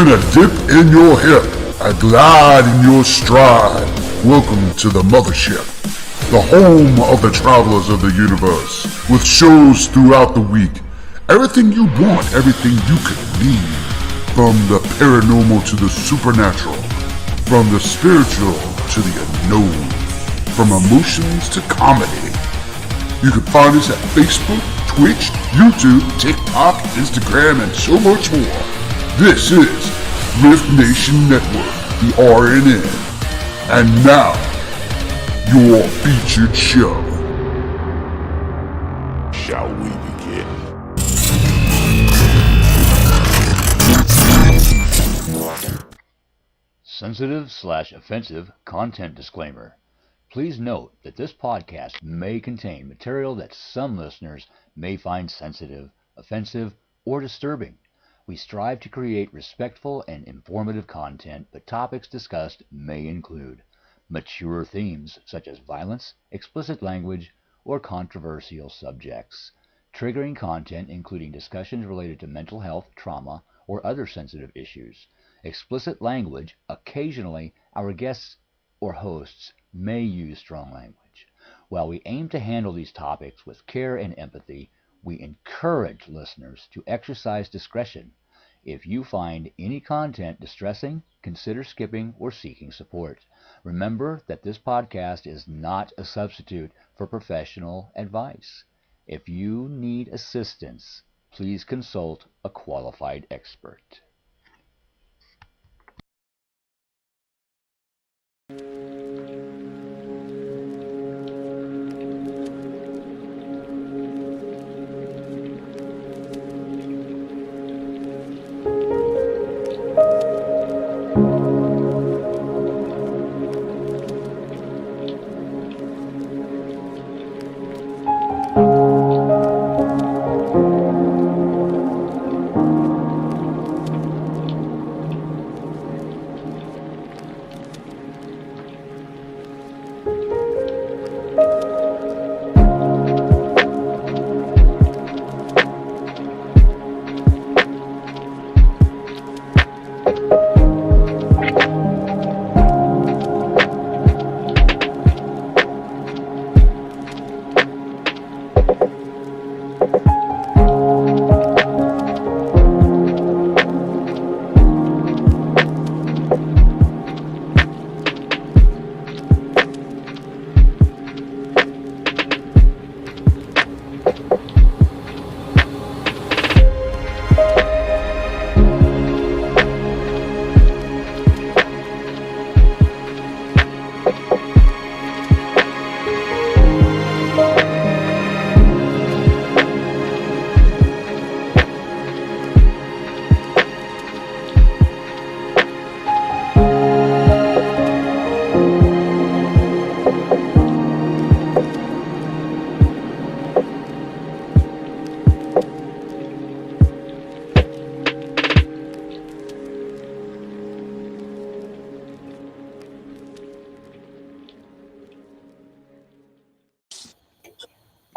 a dip in your hip, a glide in your stride. Welcome to the mothership, the home of the travelers of the universe, with shows throughout the week. Everything you want, everything you could need. From the paranormal to the supernatural, from the spiritual to the unknown, from emotions to comedy. You can find us at Facebook, Twitch, YouTube, TikTok, Instagram, and so much more. This is Rift Nation Network, the RNN. And now, your featured show. Shall we begin? Sensitive/offensive content disclaimer. Please note that this podcast may contain material that some listeners may find sensitive, offensive, or disturbing. We strive to create respectful and informative content, but topics discussed may include mature themes such as violence, explicit language, or controversial subjects, triggering content including discussions related to mental health, trauma, or other sensitive issues, explicit language. Occasionally, our guests or hosts may use strong language. While we aim to handle these topics with care and empathy, we encourage listeners to exercise discretion. If you find any content distressing, consider skipping or seeking support. Remember that this podcast is not a substitute for professional advice. If you need assistance, please consult a qualified expert.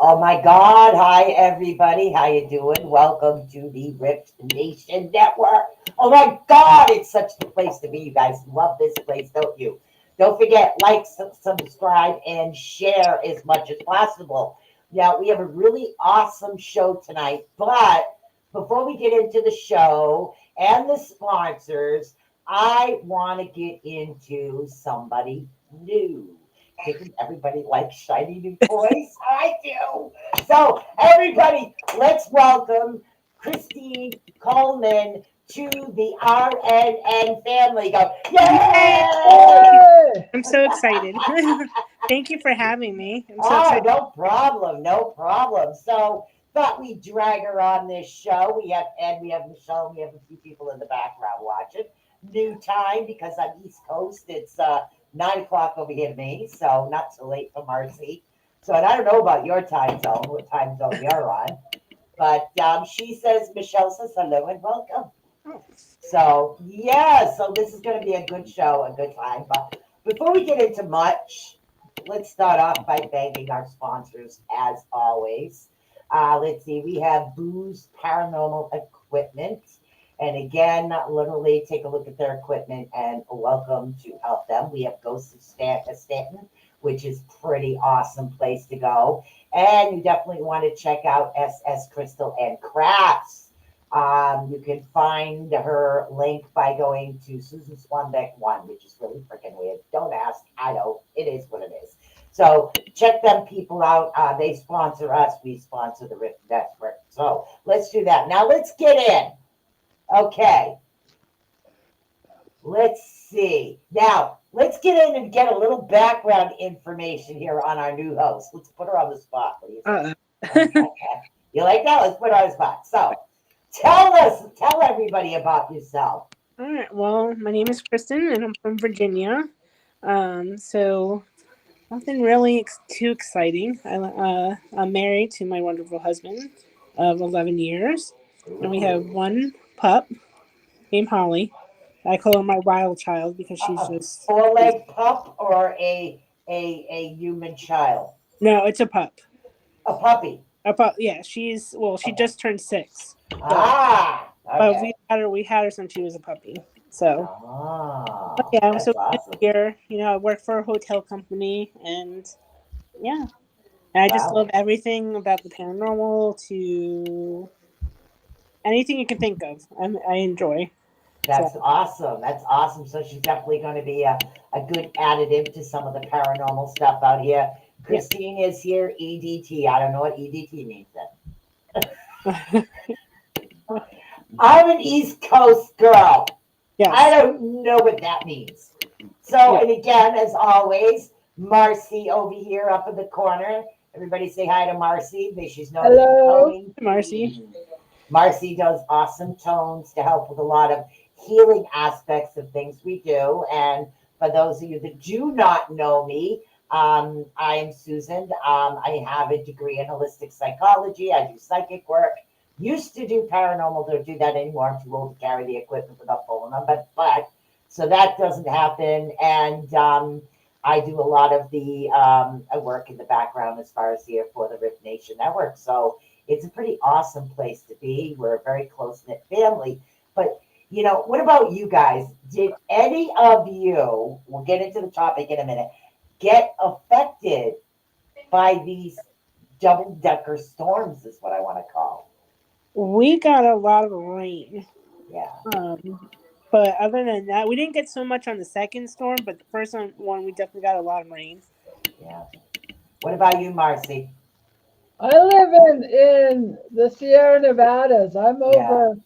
Oh my God. Hi, everybody. How you doing? Welcome to the Rift Nation Network. Oh my God. It's such a place to be. You guys love this place, don't you? Don't forget, like, subscribe, and share as much as possible. Now, we have a really awesome show tonight, but before we get into the show and the sponsors, I want to get into somebody new. Didn't everybody like shiny new toys? I do. So, everybody, let's welcome Christine Coleman to the RNN family. Go, yay! I'm so excited. Thank you for having me. I'm so Oh, excited. no problem, no problem. So, thought we'd drag her on this show. We have Michelle, and we have a few people in the background watching. New time because on East Coast it's 9 o'clock over here to me, so not too late for Marci. So, and I don't know about your time zone, what time zone you're on, but Michelle says hello and welcome. Oh. So, yeah, so this is going to be a good show, a good time. But before we get into much, let's start off by thanking our sponsors as always. Let's see, we have Booze Paranormal Equipment. And again, literally take a look at their equipment and welcome to help them. We have Ghosts of Stanton, which is pretty awesome place to go. And you definitely want to check out SS Crystal and Crafts. You can find her link by going to Susan Swanbeck 1, which is really freaking weird. Don't ask. I know. It is what it is. So check them people out. They sponsor us. We sponsor the Rift Network. So let's do that. Now let's get in. Okay. Let's see. Now, let's get in and get a little background information here on our new host. Let's put her on the spot. What do you think? Okay. You like that? Let's put her on the spot. So, tell everybody about yourself. All right. Well, my name is Kristen, and I'm from Virginia. So nothing really too exciting. I'm married to my wonderful husband of 11 years, and we have one pup named Holly. I call her my wild child because she's A just four-leg pup or a human child? no, it's a pup. A puppy. A pup. Yeah, she Okay. just turned 6. But Okay. we had her since she was a puppy. So yeah, That's so awesome. here, I work for a hotel company, and yeah, and I just Wow. love everything about the paranormal to anything you can think of. I enjoy. So That's awesome. That's awesome. So she's definitely going to be a good additive to some of the paranormal stuff out here. yeah, Christine is here, EDT. I don't know what EDT means then. I'm an East Coast girl. I yes, don't know what that means. So, yeah. and again, as always, Marci over here up in the corner. Everybody say hi to Marci. She's known as the Hello. toning Marcy. queen. Marci does awesome tones to help with a lot of healing aspects of things we do. And for those of you that do not know me, I am Susan. I have a degree in holistic psychology. I do psychic work. Used to do paranormal, don't do that anymore. I'm too old to carry the equipment without pulling them, but so that doesn't happen. And I do a lot of the I work in the background as far as here for the Rift Nation Network. So it's a pretty awesome place to be. We're a very close knit family. But what about you guys? Did any of you, we'll get into the topic in a minute, get affected by these double decker storms, is what I want to call? We got a lot of rain. Yeah. But other than that, we didn't get so much on the second storm, but the first one we definitely got a lot of rain. Yeah. What about you, Marci? I live in the Sierra Nevadas. I'm Yeah. over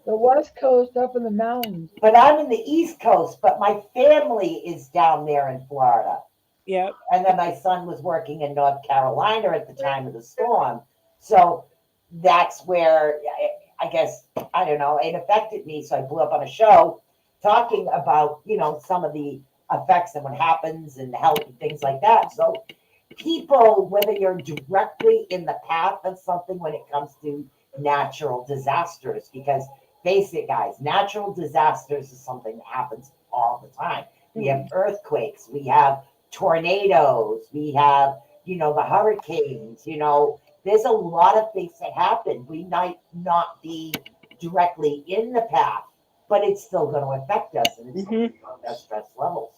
the West Coast up in the mountains. But I'm in the East Coast, but my family is down there in Florida. Yep. And then my son was working in North Carolina at the time of the storm. So that's where I guess, I don't know, it affected me. So I blew up on a show talking about, some of the effects and what happens and health and things like that. So people, whether you're directly in the path of something when it comes to natural disasters, because face it, guys, natural disasters is something that happens all the time. We have earthquakes, we have tornadoes, we have, the hurricanes, there's a lot of things that happen. We might not be directly in the path, but it's still going to affect us and it's going to affect our stress levels.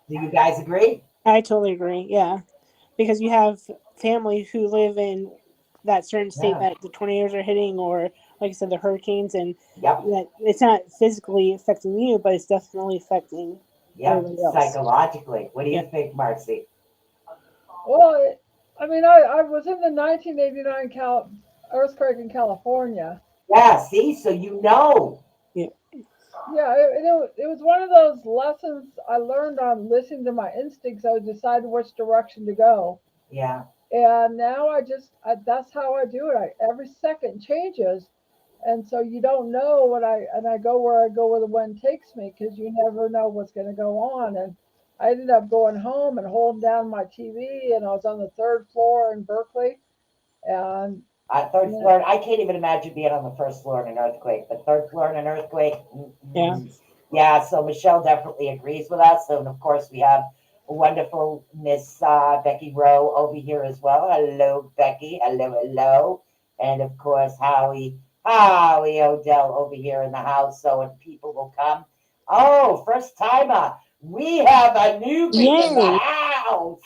Do you guys agree? I totally agree. Yeah. Because you have family who live in that certain state Yeah. that the tornadoes are hitting, or like I said, the hurricanes, and Yep. that it's not physically affecting you, but it's definitely affecting Yep. everybody else. Psychologically. What do Yeah. you think, Marci? Well, I was in the 1989 earthquake in California. Yeah, see, so you know. Yeah. Yeah, it was one of those lessons I learned on listening to my instincts. I decided which direction to go. Yeah. And now that's how I do it. Every second changes. And so you don't know I go where the wind takes me because you never know what's going to go on. And I ended up going home and holding down my TV, and I was on the third floor in Berkeley. And Third yeah, floor. I can't even imagine being on the first floor in an earthquake, but third floor in an earthquake. Yeah. Yeah, so Michelle definitely agrees with us. And of course, we have a wonderful Miss Becky Rowe over here as well. Hello, Becky. Hello, hello. And of course, Howie. Holly Odell over here in the house, so when people will come. Oh, first timer. We have a newbie in the Yay! house.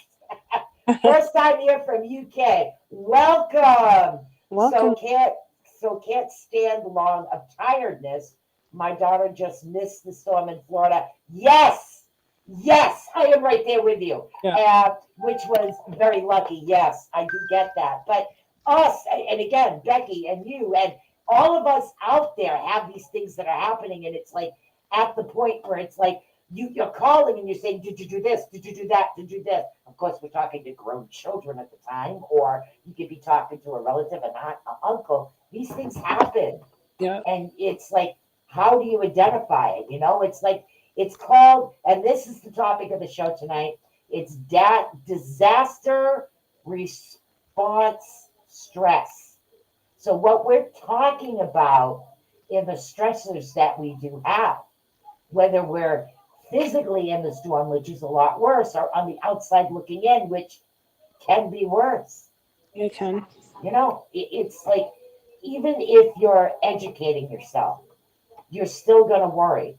First time here from UK. Welcome. So Welcome. can't stand long of tiredness. My daughter just missed the storm in Florida. Yes, yes, I am right there with you. Yeah. Which was very lucky. Yes, I do get that. But us, and again, Becky and you and all of us out there have these things that are happening, and it's like at the point where it's like you're calling and you're saying, did you do this? Did you do that? Did you do this? Of course, we're talking to grown children at the time, or you could be talking to a relative, an aunt, an uncle. These things happen. Yeah. And it's like, how do you identify it? You know, it's like, it's called, and this is the topic of the show tonight. It's disaster response stress. So, what we're talking about are the stressors that we do have, whether we're physically in the storm, which is a lot worse, or on the outside looking in, which can be worse. It can. You know, it's like even if you're educating yourself, you're still going to worry.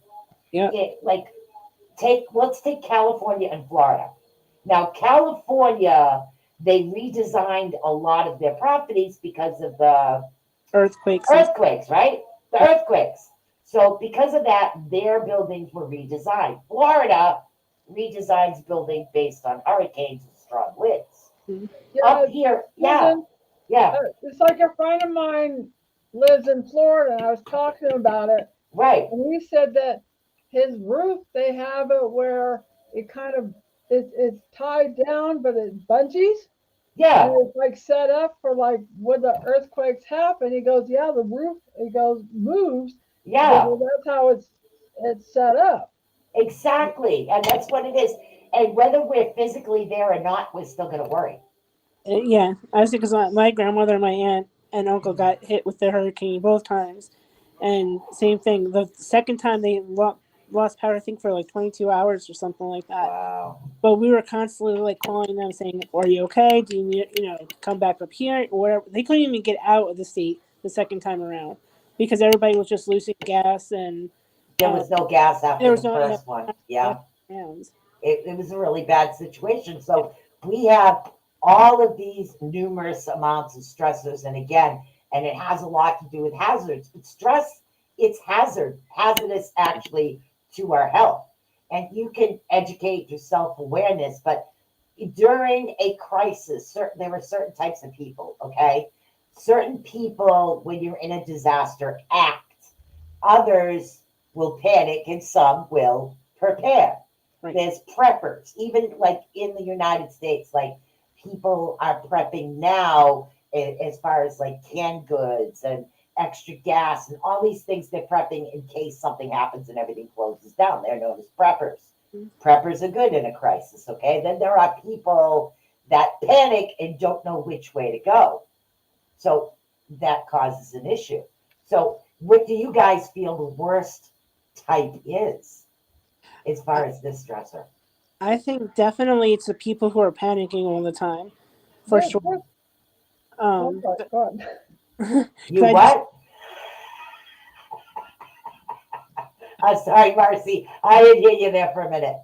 Yeah. Like let's take California and Florida. Now, California, they redesigned a lot of their properties because of the Earthquakes. earthquakes, right? The earthquakes. So because of that, their buildings were redesigned. Florida redesigns buildings based on hurricanes and strong winds. Mm-hmm. Yeah, Up here, yeah, Susan, yeah, it's like a friend of mine lives in Florida, and I was talking to him about it, right, and he said that his roof, they have it where it kind of it's tied down, but it bungees, yeah, and it's like set up for like when the earthquakes happen. He goes, yeah, the roof, he goes, moves. He goes, yeah, well, that's how it's set up. exactly. And that's what it is. And whether we're physically there or not, we're still going to worry. Yeah. I see because my grandmother, my aunt, and uncle got hit with the hurricane both times, and same thing. The second time they lost power, I think for like 22 hours or something like that. Wow. But we were constantly like calling them, saying, "Are you okay? Do you need come back up here or whatever?" They couldn't even get out of the state the second time around because everybody was just losing gas and There was no gas there after was the no first one. Yeah. hands. It was a really bad situation. So we have all of these numerous amounts of stressors. And again, and it has a lot to do with hazards. But stress, it's hazardous actually to our health. And you can educate your self awareness, but during a crisis, there were certain types of people, okay? Certain people, when you're in a disaster, act. Others will panic, and some will prepare. Right. There's preppers, even like in the United States, like people are prepping now as far as like canned goods and extra gas and all these things they're prepping in case something happens and everything closes down. They're known as preppers. Preppers are good in a crisis, okay? Then there are people that panic and don't know which way to go. So that causes an issue. So, what do you guys feel the worst type is as far as this stressor? I think definitely it's the people who are panicking all the time, for Yeah, sure. oh, Um, God, God. because You I just what? I'm sorry, Marcy. I didn't hear you there for a minute.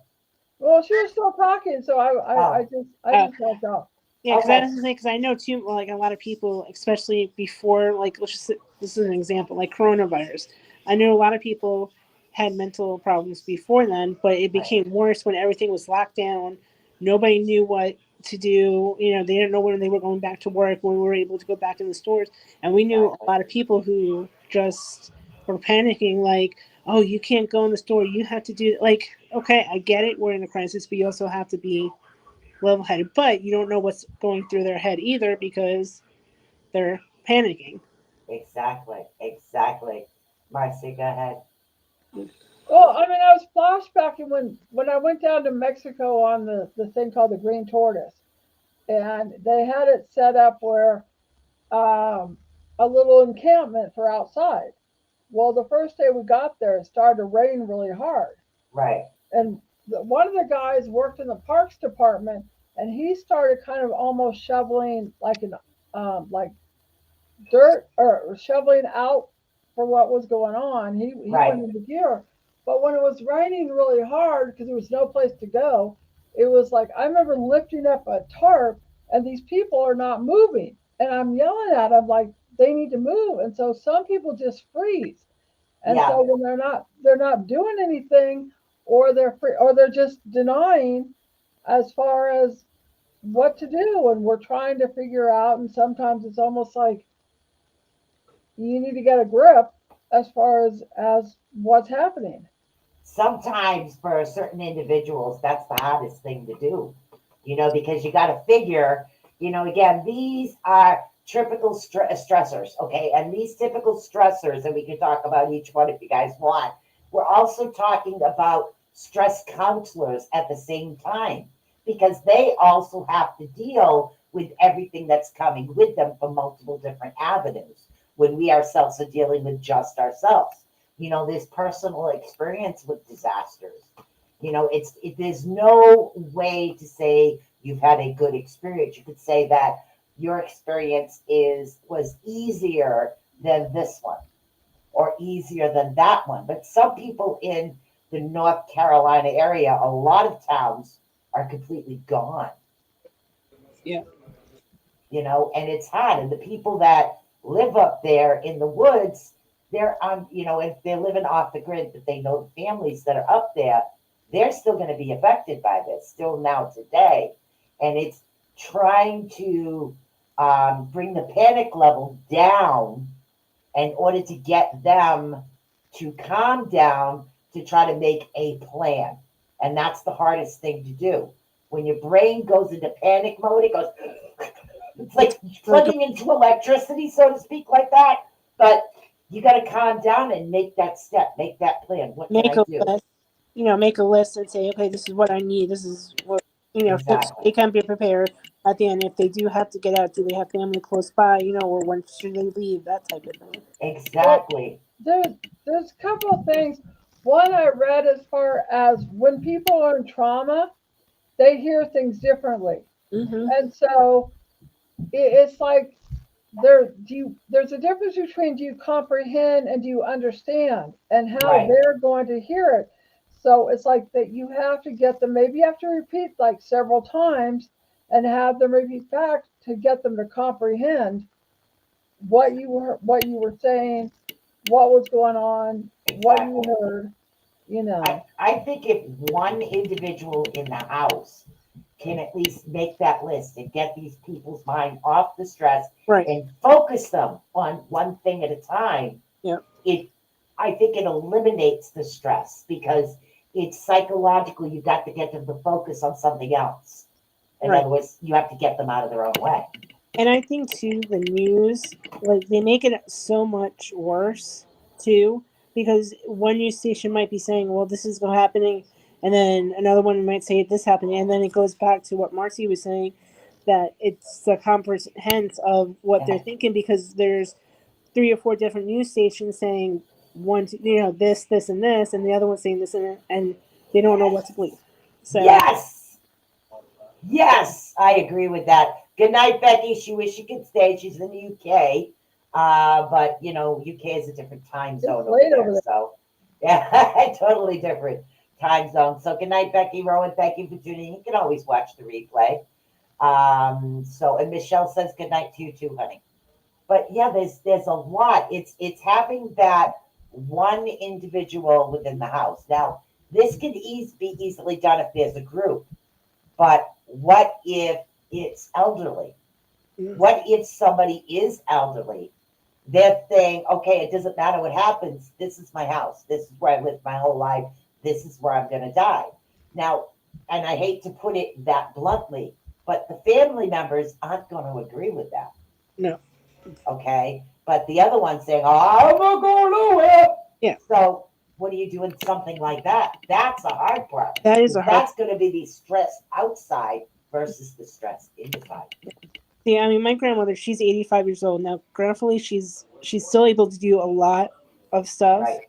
Well, she was still talking, so I Oh, just uh, walked off. yeah, because I okay. was saying because I know too like a lot of people, especially before like this is an example like coronavirus. I know a lot of people had mental problems before then, but it Right. became worse when everything was locked down. Nobody knew what to do. They didn't know when they were going back to work, when we were able to go back in the stores, and we knew a Exactly. lot of people who just were panicking, like, "Oh, you can't go in the store. You have to do like, okay, I get it. We're in a crisis, but you also have to be level headed, but you don't know what's going through their head either because they're panicking." Exactly. Exactly. Marcy, go ahead. Well, I mean, I was flashbacking when I went down to Mexico on the thing called the Green Tortoise, and they had it set up where um, a little encampment for outside. Well, the first day we got there, it started to rain really hard, Right. and one of the guys worked in the parks department, and he started kind of almost shoveling like an like dirt or shoveling out for what was going on. He went Right. into gear. But when it was raining really hard because there was no place to go, it was like I remember lifting up a tarp and these people are not moving. And I'm yelling at them like they need to move. And so some people just freeze. And Yeah. so when they're not doing anything or they're free, or they're just denying as far as what to do, and we're trying to figure out, and sometimes it's almost like you need to get a grip as far as what's happening. Sometimes for certain individuals, that's the hardest thing to do, because you got to figure, again, these are typical stressors, okay? And these typical stressors, and we can talk about each one if you guys want, we're also talking about stress counselors at the same time because they also have to deal with everything that's coming with them from multiple different avenues when we ourselves are dealing with just ourselves. This personal experience with disasters. There's no way to say you've had a good experience. You could say that your experience was easier than this one or easier than that one. But some people in the North Carolina area, a lot of towns are completely gone, Yeah. and it's hard. And the people that live up there in the woods, they're on, if they're living off the grid, but they know the families that are up there, they're still going to be affected by this, still now today. And it's trying to bring the panic level down in order to get them to calm down to try to make a plan. And that's the hardest thing to do. When your brain goes into panic mode, it goes, it's like Like a, plugging into electricity, so to speak, like that. But you got to calm down and make that step, make that plan. What can make I a do? list, make a list and say, okay, this is what I need. This is what, so Exactly. they can be prepared at the end. If they do have to get out, do they have family close by, or when should they leave, that type of thing. Well, Exactly. there's there's a couple of things. One I read as far as when people are in trauma, they hear things differently, Mm-hmm. and so it's like there's a difference between do you comprehend and do you understand and how Right. they're going to hear it. So it's like that you have to get them, maybe you have to repeat like several times and have them repeat back to get them to comprehend what you were saying, what was going on, what you Exactly. heard, you I, know. I think if one individual in the house can at least make that list and get these people's mind off the stress Right. and focus them on one thing at a time, Yeah. it I think it eliminates the stress because it's psychological. You got to get them to focus on something else. In Right. other words, you have to get them out of their own way. And I think too, the news, like they make it so much worse too, because one news station might be saying, "Well, this is happening," and then another one might say this happening, and then it goes back to what Marcy was saying, that it's the comprehend of what they're thinking because there's 3 or 4 different news stations saying one, this, this, and this, and the other one saying this and they don't know what to believe. So Yes, yes, I agree with that. Good night, Becky. She wish she could stay. She's in the UK, but UK is a different time It's zone over late over there. there. So, yeah, totally different time zone. So, good night, Becky. Rowan, thank you for tuning in. You can always watch the replay. And Michelle says good night to you too, honey. But yeah, there's a lot. It's having that one individual within the house. Now, this can be easily done if there's a group. But what if it's elderly? mm, What if somebody is elderly? They're saying, okay, it doesn't matter what happens. This is my house. This is where I lived my whole life. This is where I'm going to die. Now, and I hate to put it that bluntly, but the family members aren't going to agree with that. no, Okay. But the other one saying, oh, I'm not going nowhere. yeah, So what do you do with something like that? That's a hard part. that is a Because hard. that's going to be the stress outside versus the stress inside. See, I mean, my grandmother, she's 85 years old now. Gratefully, she's still able to do a lot of stuff. Right.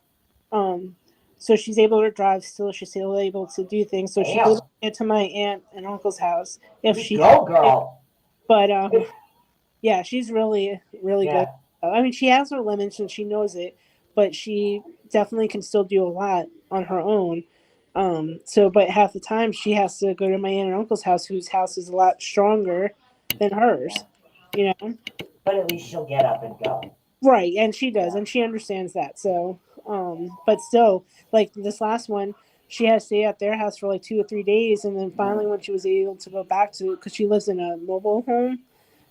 Um, so she's able to drive still. She's still able to do things. So she's able Damn. to get to my aunt and uncle's house if You she has go, to. girl. But Yeah, she's really, really good. Yeah. I mean, she has her limits and she knows it, but she definitely can still do a lot on her own. So, but half the time she has to go to my aunt and uncle's house, whose house is a lot stronger than Yeah. hers. You know, But at least she'll get up and go. right? And she does, Yeah. and she understands that. So, but still, like this last one, she had to stay at their house for like 2 or 3 days, and then finally, when she was able to go back to, because she lives in a mobile home,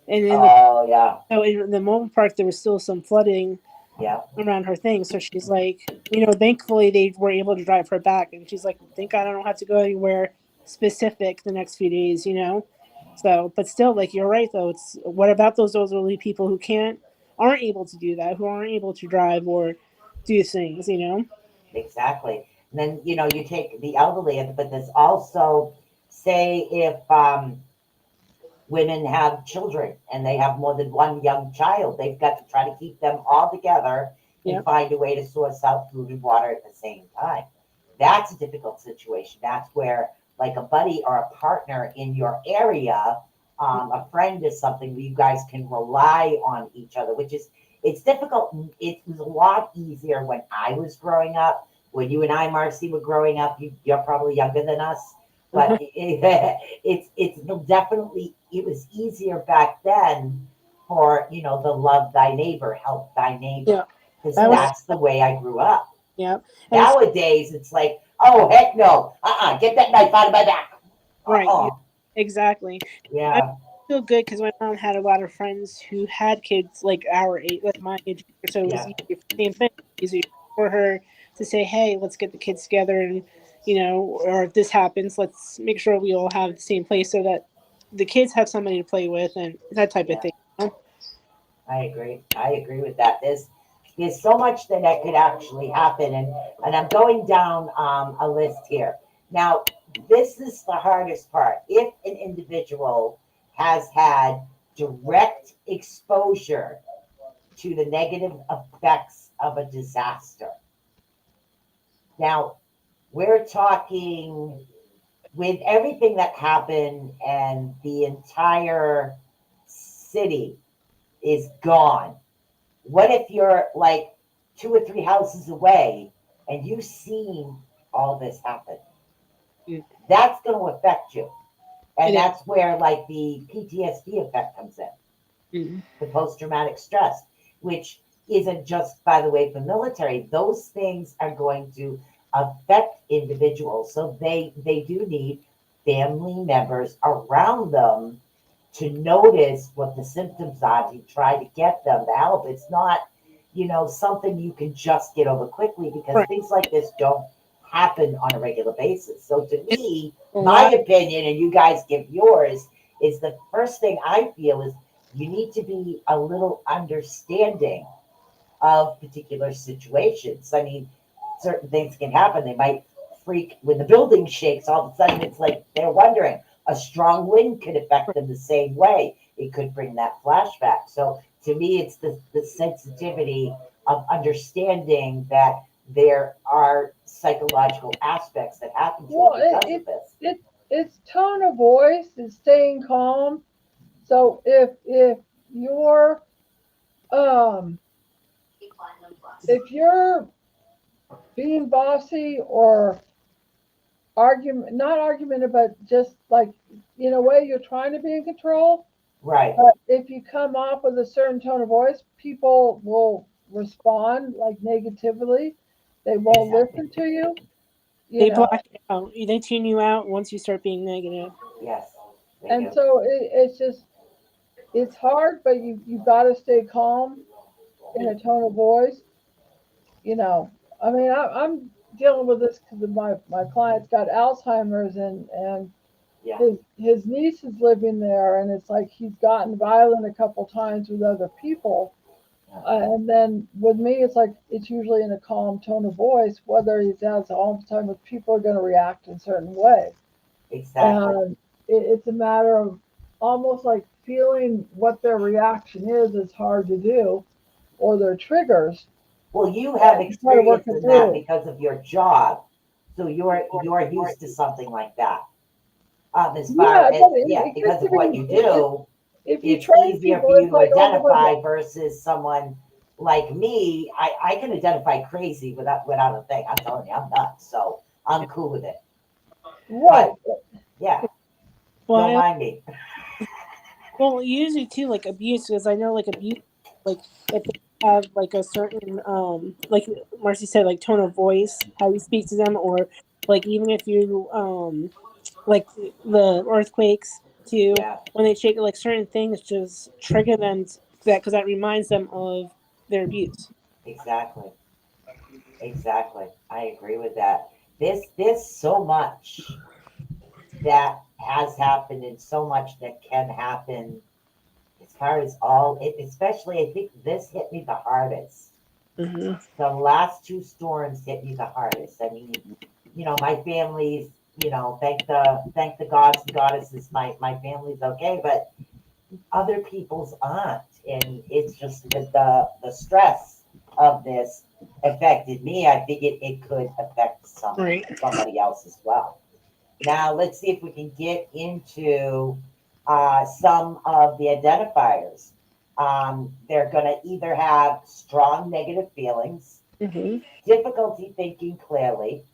and in the Oh, yeah. so in the mobile park there was still some flooding Yeah. around her thing. So she's like, thankfully they were able to drive her back, and she's like, thank God I don't have to go anywhere specific the next few days. So, but still, like you're right though. It's what about those elderly people who aren't able to do that, who aren't able to drive or do things. Exactly. And then, you take the elderly, but there's also, say, if women have children and they have more than one young child, they've got to try to keep them all together and Yep. find a way to source out food and water at the same time. That's a difficult situation. That's where, like a buddy or a partner in your area, a friend is something where you guys can rely on each other, which is, it's difficult. It was a lot easier when I was growing up. When you and I, Marcy, were growing up, you're probably younger than us, but it's definitely, it was easier back then for, the love thy neighbor, help thy Yeah, neighbor, because that was that's the way I grew up. yeah, and it's Nowadays, it's like, oh, heck no. Get that knife out of my back. right. Yeah, Uh-uh. exactly. I Yeah. feel good because my mom had a lot of friends who had kids like our age, like my age, so it was Yeah. easier. Same thing, easier for her to say, "Hey, let's get the kids together, and or if this happens, let's make sure we all have the same place so that the kids have somebody to play with and that type of Yeah. thing." I agree. I agree with that. There's so much that could actually happen, and I'm going down a list here. Now, this is the hardest part. If an individual has had direct exposure to the negative effects of a disaster. Now, we're talking with everything that happened and the entire city is gone. What if you're like 2 or 3 houses away and you've seen all this happen? Mm, That's going to affect you. it And is. that's where like the PTSD effect comes in, Mm, the post traumatic stress, which isn't just, by the way, for military. Those things are going to affect individuals. So they do need family members around them to notice what the symptoms are, to try to get them the help. It's not, something you can just get over quickly, because right. things like this don't happen on a regular basis. So to It's me, a my lot. opinion, and you guys give yours, is the first thing I feel is you need to be a little understanding of particular situations. I mean, certain things can happen. They might freak when the building shakes. All of a sudden, it's like they're wondering. A strong wind could affect them the same way. It could bring that flashback. So to me, it's the sensitivity of understanding that there are psychological aspects that happen to them Well, because of this. it's tone of voice, it's staying calm. So you're um if you're being bossy or argument not argumentative, but just like in a way you're trying to be in control, Right. but if you come off with a certain tone of voice, people will respond like negatively. They won't Exactly. listen to you, you They know. block you out. They tune you out once you start being negative. Yes, they And do. so it's just it's hard, but you got to stay calm in a tone of voice. You know, I mean, I'm dealing with this because my client's got Alzheimer's, and Yeah. his niece is living there, and it's like he's gotten violent a couple times with other people. Yeah. And then with me, it's like it's usually in a calm tone of voice. Whether he's has Alzheimer's, people are going to react in a certain way, Exactly. and it's a matter of almost like feeling what their reaction is hard to do, or their triggers. Well, you have You try to work experience it in that through. because of your job, so you're used to something like that. As far Yeah, as, but yeah, it because gets to of what be you do. if you it's train easier people, for you it's to like, oh, identify versus someone like me. I can identify crazy without a thing. I'm telling you, I'm nuts. So I'm cool with it. right. But yeah, Well, don't mind me. well, usually too, like abuse, because I know like abuse, like if they have like a certain, like Marcy said, like tone of voice, how you speak to them, or like even if you, like the earthquakes too, Yeah, when they shake, like certain things just trigger them that because that reminds them of their abuse. exactly. Exactly. I agree with that. There's so much that has happened and so much that can happen as far as all it, especially I think this hit me the hardest. Hmm. The last two storms hit me the hardest. I mean, my family's, thank the gods and goddesses, my family's okay, but other people's aren't. And it's just the stress of this affected me. I think it could affect Right. somebody else as well. Now let's see if we can get into some of the identifiers. They're going to either have strong negative feelings, Hmm. difficulty thinking clearly,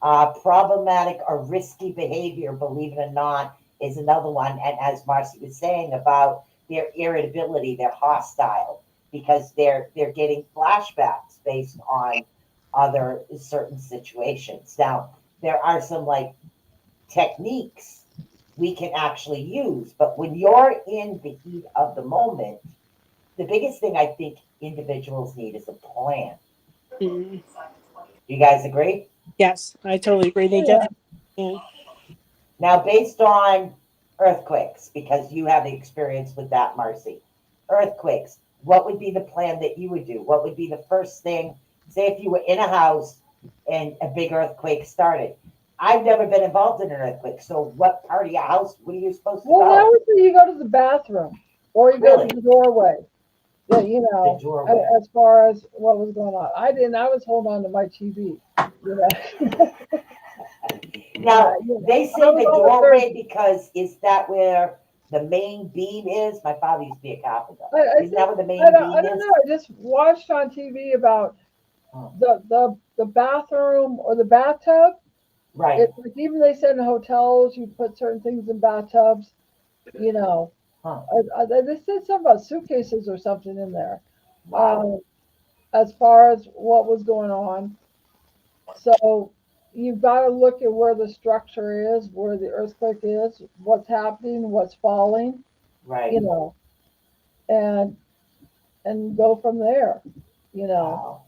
problematic or risky behavior, believe it or not, is another one. And as Marci was saying about their irritability, they're hostile because they're getting flashbacks based on other certain situations. Now, there are some like techniques we can actually use, but when you're in the heat of the moment, the biggest thing I think individuals need is a plan. Hmm. You guys agree? Yes, I totally agree. They Yeah. definitely can. Now, based on earthquakes, because you have the experience with that, Marci, earthquakes, what would be the plan that you would do? What would be the first thing? Say if you were in a house and a big earthquake started. I've never been involved in an earthquake. So, what part of your house, what are you supposed to Well, now go? we say you go to the bathroom or you go to Really? the doorway. Yeah, The doorway. as far as what was going on. I didn't. I was holding on to my TV. You know, Now, they I say was the on the third. doorway because is that where the main beam is? My father used to be a carpenter. I Isn't that think where the main I beam don't is? know. I just watched on TV about Oh, the bathroom or the bathtub. right. It's like even they said in hotels you put certain things in bathtubs. You know, Huh. they said something about suitcases or something in there. Wow. Um, as far as what was going on, so you've got to look at where the structure is, where the earthquake is, what's happening, what's falling. You Right. know, and go from there. You know. Wow.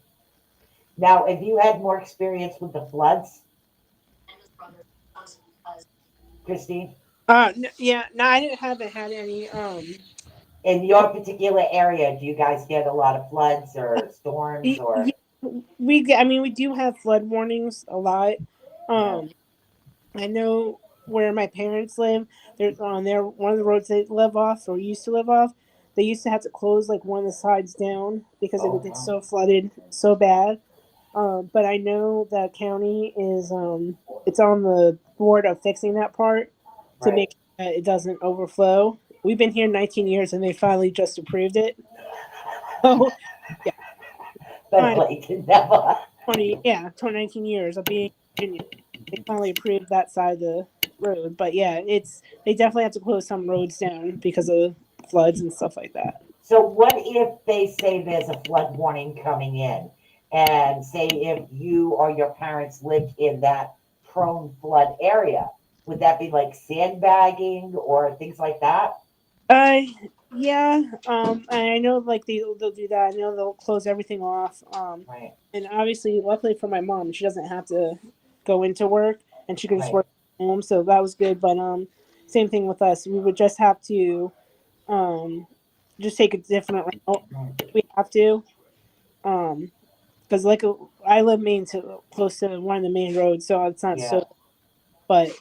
Now, have you had more experience with the floods, Christine? Yeah, no, haven't had any. In your particular area, do you guys get a lot of floods or storms Yeah, or I mean, we do have flood warnings a lot. yeah? Um, I know where my parents live. There's on there one of the roads they live off or used to live off. They used to have to close like one of the sides down because it Oh would get wow. so flooded so bad. But I know the county is it's on the board of fixing that part to Right. make sure that it doesn't overflow. We've been here 19 years and they finally just approved it. So yeah, But kind of like never. 19 years of being in Virginia. They finally approved that side of the road. But yeah, it's they definitely have to close some roads down because of floods and stuff like that. So what if they say there's a flood warning coming in, and say if you or your parents lived in that prone flood area, would that be like sandbagging or things like that? Uh, yeah. And I know like they'll do that. I know they'll close everything off. Right. And obviously, luckily for my mom, she doesn't have to go into work, and she can just Right. work at home. So that was good. But same thing with us. We would just have to um, just take a different route. Mm. We have to because like I live main to close to one of the main roads, so it's not Yeah. so. But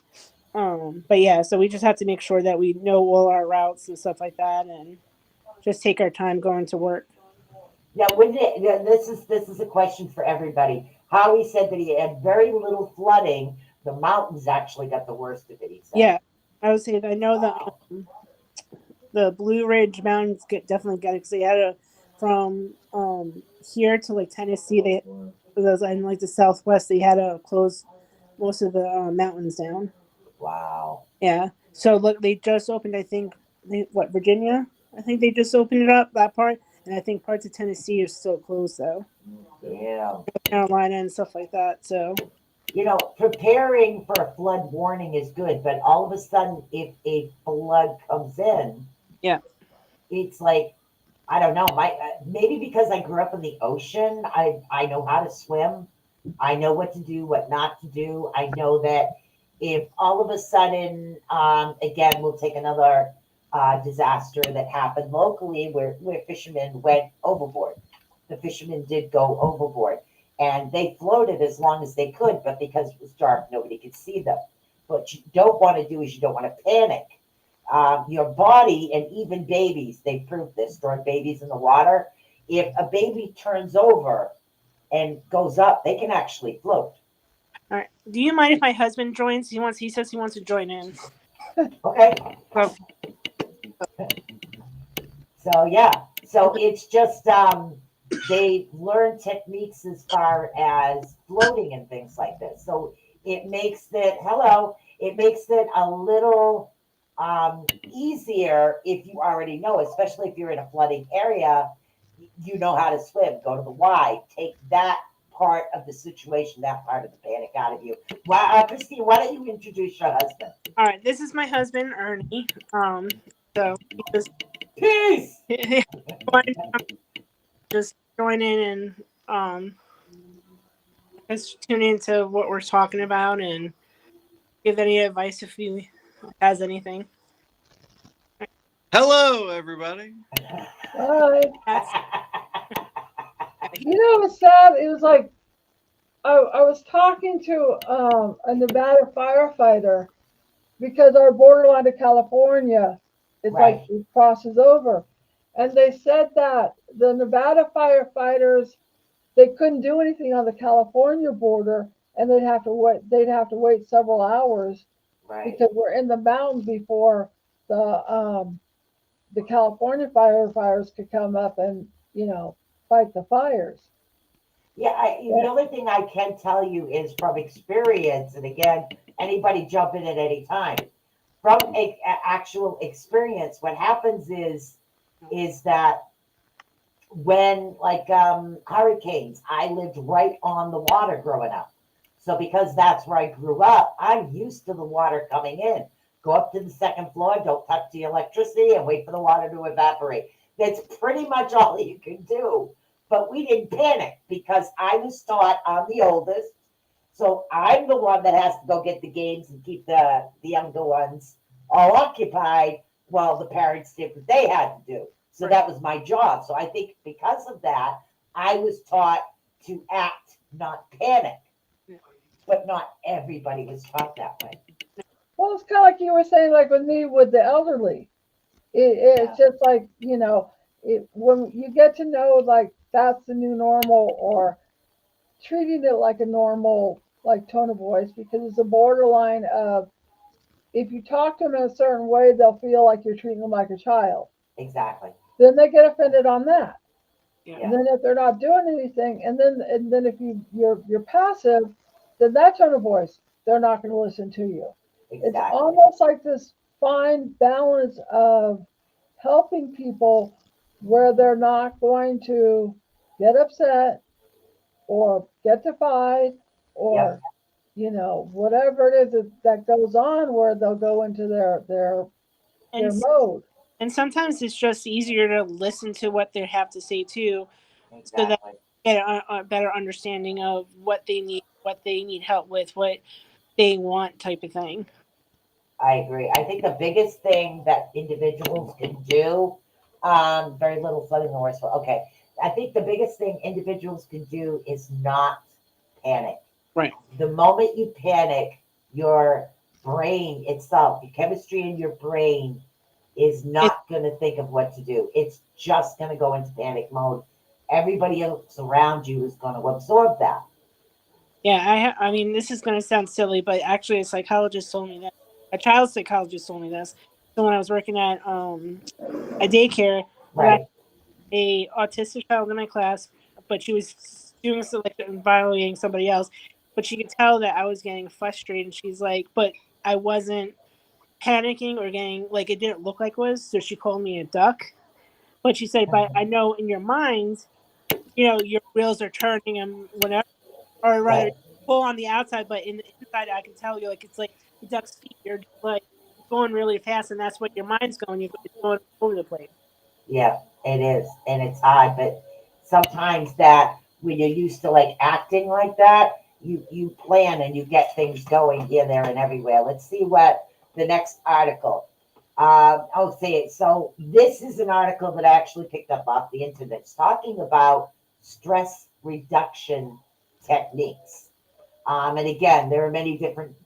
but yeah, so we just have to make sure that we know all our routes and stuff like that, and just take our time going to work. Now, wouldn't it? Now, this is a question for everybody. Howie said that he had very little flooding. The mountains actually got the worst of it. He said, Yeah, I would say that I know "Wow, the the Blue Ridge Mountains definitely got it because they had a from here to like Tennessee. They those in like the Southwest. They had to close most of the mountains down. Wow. Yeah. So look, they just opened. I think Virginia. I think they just opened it up that part, and I think parts of Tennessee are still closed though. Yeah. Carolina and stuff like that. So Preparing for a flood warning is good, but all of a sudden, if a flood comes in, yeah. it's like, I don't know. Maybe because I grew up in the ocean, I know how to swim. I know what to do, what not to do. I know that if all of a sudden, again, we'll take another disaster that happened locally where fishermen went overboard. The fishermen did go overboard and they floated as long as they could, but because it was dark, nobody could see them. What you don't want to do is you don't want to panic. Your body and even babies, they proved this, throwing babies in the water. If a baby turns over and goes up, they can actually float. All right. Do you mind if my husband joins? He says he wants to join in. Okay. So, So yeah. So it's just they learn techniques as far as floating and things like this. So it makes it a little easier if you already know, especially if you're in a flooding area, you know how to swim. Go to the Y, take that part of the situation, that part of the panic out of you. Christine, why don't you introduce your husband? all right. This is my husband, Ernie. So he just Peace. just join in and just tune into what we're talking about and give any advice if he has anything. Hello, everybody. Hi. That's It was sad. It was like I was talking to a Nevada firefighter because our borderline to California, it's like Right. it crosses over, and they said that the Nevada firefighters they couldn't do anything on the California border, and they'd have to wait. They'd have to wait several hours Right. because we're in the mountains before the California firefighters could come up and fight the fires. Yeah, the Yeah. only thing I can tell you is from experience, and again, anybody jump in at any time. From actual experience, what happens is that when like hurricanes, I lived right on the water growing up. So because that's where I grew up, I'm used to the water coming in. Go up to the second floor, don't touch the electricity, and wait for the water to evaporate. That's pretty much all you can do. But we didn't panic because I was taught I'm the oldest. So I'm the one that has to go get the games and keep the younger ones all occupied while the parents did what they had to do. So that was my job. So I think because of that, I was taught to act, not panic. But not everybody was taught that way. Well, it's kind of like you were saying, like with me with the elderly. Yeah, It's just like when you get to know like that's the new normal, or treating it like a normal like tone of voice, because it's a borderline of if you talk to them in a certain way, they'll feel like you're treating them like a child. exactly. Then they get offended on that. yeah. And Yeah, then if they're not doing anything, and then if you're passive, then that tone of voice, they're not going to listen to you. It's exactly. almost like this fine balance of helping people where they're not going to get upset or get defied Yep. or whatever it is that goes on where they'll go into their And mode. and sometimes it's just easier to listen to what they have to say too, so that Exactly. you get a better understanding of what they need help with, what they want, type of thing. I agree. I think the biggest thing that individuals can do, very little flooding the worst. Okay. I think the biggest thing individuals can do is not panic. Right. The moment you panic, your brain itself, your chemistry in your brain is It, not going to think of what to do. It's just going to go into panic mode. Everybody else around you is going to absorb that. yeah, I mean, this is going to sound silly, but actually, a psychologist told me that. A child psychologist told me this. So when I was working at a daycare, and I had Right. a autistic child in my class, but she was doing something like violating somebody else. But she could tell that I was getting frustrated. And she's like, "But I wasn't panicking or getting like it didn't look like it was." So she called me a duck. But she said, "But I know in your mind, your wheels are turning and whatever, or rather, Right. pull on the outside, but in the inside, I can tell you like it's like the duck's feet. You're like going really fast, and that's what your mind's going. It's going all over the place." Yeah, it is, and it's hard. But sometimes that when you're used to like acting like that, you plan and you get things going here, there, and everywhere. Let's see what the next article. I'll say it. So this is an article that I actually picked up off the internet. It's talking about stress reduction techniques. And again, there are many different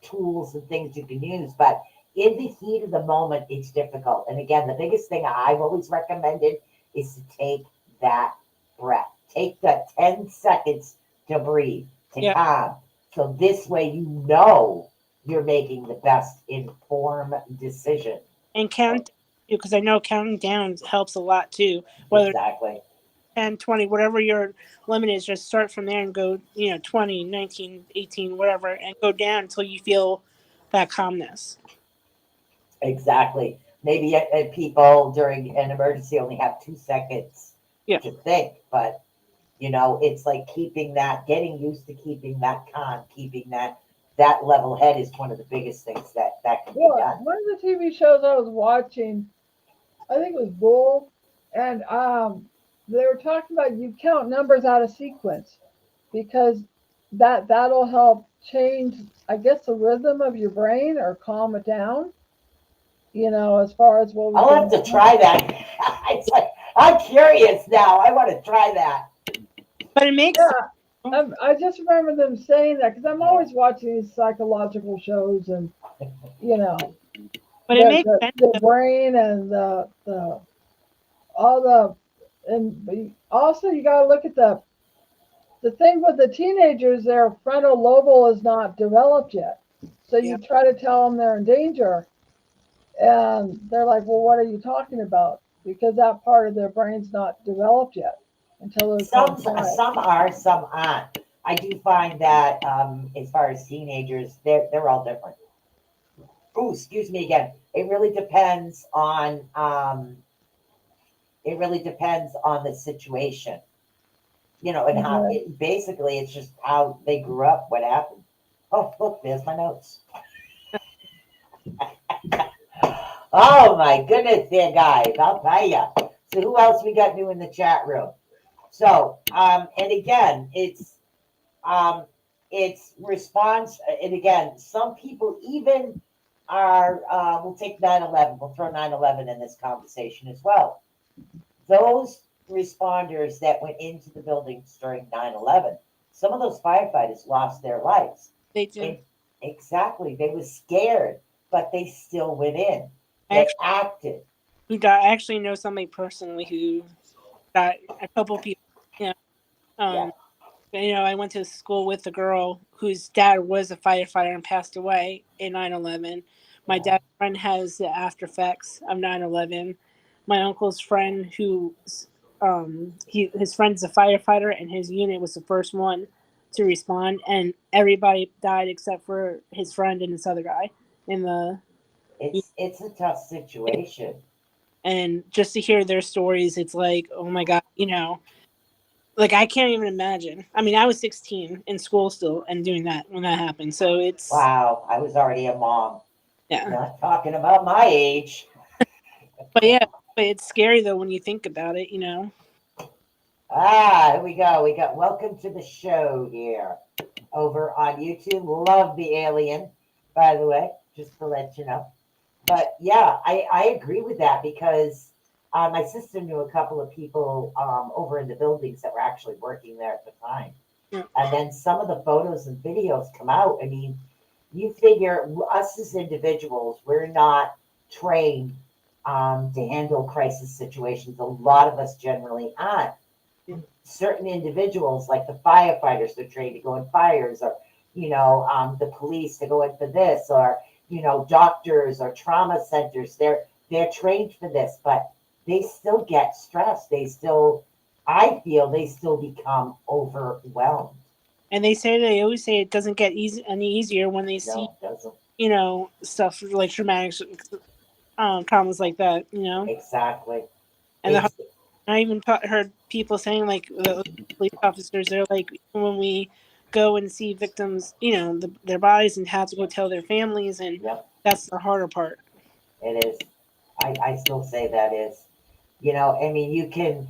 tools and things you can use, but in the heat of the moment, it's difficult. And again, the biggest thing I've always recommended is to take that breath. Take the 10 seconds to breathe, to Yeah, calm. So this way you know you're making the best informed decision. and count because I know counting down helps a lot too. Whether Exactly. 10, 20, whatever your limit is, just start from there and go, 20, 19, 18, whatever, and go down until you feel that calmness. Exactly. Maybe people during an emergency only have 2 seconds Yeah. to think, but it's like keeping that, getting used to keeping that calm, keeping that level head is one of the biggest things that can be Well, done. one of the TV shows I was watching, I think it was Bull, and they were talking about you count numbers out of sequence because that'll help change, I guess, the rhythm of your brain or calm it down. As far as what was I'll have going to on. try that. It's like, I'm curious now. I want to try that. But it makes Yeah, I just remember them saying that because I'm Yeah. always watching these psychological shows and you know but it makes sense the though. brain and the all the and also you got to look at the thing with the teenagers. Their frontal lobe is not developed yet, so Yeah. you try to tell them they're in danger, and they're like, "Well, what are you talking about?" Because that part of their brain's not developed yet until they're Some 25. are, some aren't. I do find that as far as teenagers, they're all different. Oh, excuse me again. It really depends on the situation, and how Okay. basically it's just how they grew up, what happened. Oh, look, there's my notes. Oh my goodness, there, guys. I'll tell you. So who else we got new in the chat room? So, and again, um, it's response. And again, some people even are. We'll take 9/11. We'll throw 9/11 in this conversation as well. Those responders that went into the buildings during 9/11, some of those firefighters lost their lives. They do. And exactly, they were scared, but they still went in. I They actually, acted. I actually know somebody personally who got a couple people. Yeah. Yeah. Um, I went to school with a girl whose dad was a firefighter and passed away in 9/11. My Yeah. dad's friend has the after effects of 9/11. My uncle's friend, his friend's a firefighter, and his unit was the first one to respond, and everybody died except for his friend and this other guy in the. It's a tough situation. And just to hear their stories, it's like, oh my god, like I can't even imagine. I mean, I was 16 in school still and doing that when that happened. So it's Wow, I was already a mom. yeah. Not talking about my age. But yeah, but it's scary though when you think about it. Here we go. We got welcome to the show here over on YouTube. Love the alien, by the way, just to let you know. But yeah, I agree with that because my sister knew a couple of people over in the buildings that were actually working there at the time. Yeah. And then some of the photos and videos come out. I mean, you figure us as individuals, we're not trained to handle crisis situations. A lot of us generally aren't. Certain individuals, like the firefighters, they're trained to go in fires, or the police to go in for this, or doctors or trauma centers. They're trained for this, but they still get stressed. I feel they still become overwhelmed. And they always say it doesn't get any easier when they see, No, it doesn't. stuff like traumatic traumas like that. Exactly. And It's I even heard people saying, like, the police officers, they're like, when we go and see victims, their bodies, and have to go tell their families, and Yep, that's the harder part. it is. I still say that is. I mean, you can,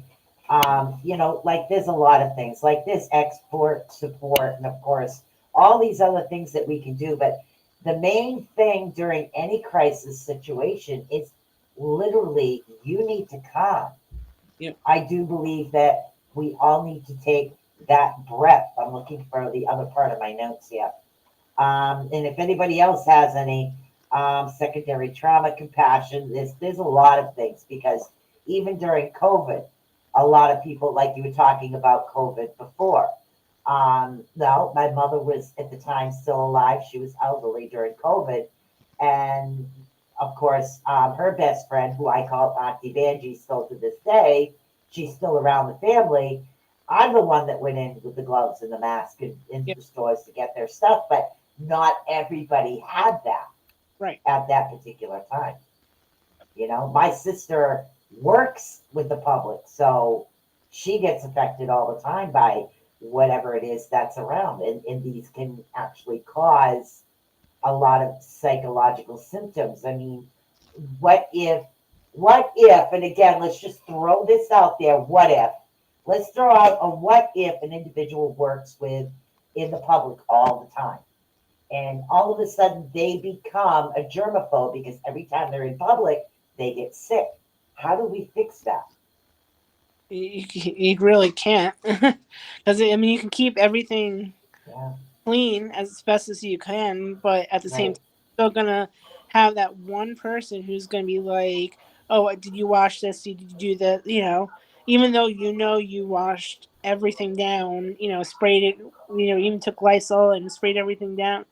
like there's a lot of things like this export support, and of course, all these other things that we can do. But the main thing during any crisis situation is literally you need to calm. Yep. I do believe that we all need to take that breath. I'm looking for the other part of my notes here. And if anybody else has any secondary trauma compassion, there's a lot of things because even during COVID, a lot of people, like you were talking about COVID before. No, my mother was at the time still alive. She was elderly during COVID. And of course, her best friend, who I call Auntie Vanjie still to this day, she's still around the family. I'm the one that went in with the gloves and the mask and into Yep. the stores to get their stuff, but not everybody had that Right. at that particular time. My sister works with the public, so she gets affected all the time by whatever it is that's around. And these can actually cause a lot of psychological symptoms. I mean, what if, and again, let's just throw this out there, what if? Let's throw out a what if an individual works with in the public all the time. And all of a sudden they become a germaphobe because every time they're in public, they get sick. How do we fix that? You really can't, because I mean, you can keep everything Yeah, clean as best as you can, but at the same right. time, you're still gonna have that one person who's gonna be like, "Oh, did you wash this? Did you do that?" Even though you washed everything down, sprayed it, even took Lysol and sprayed everything down.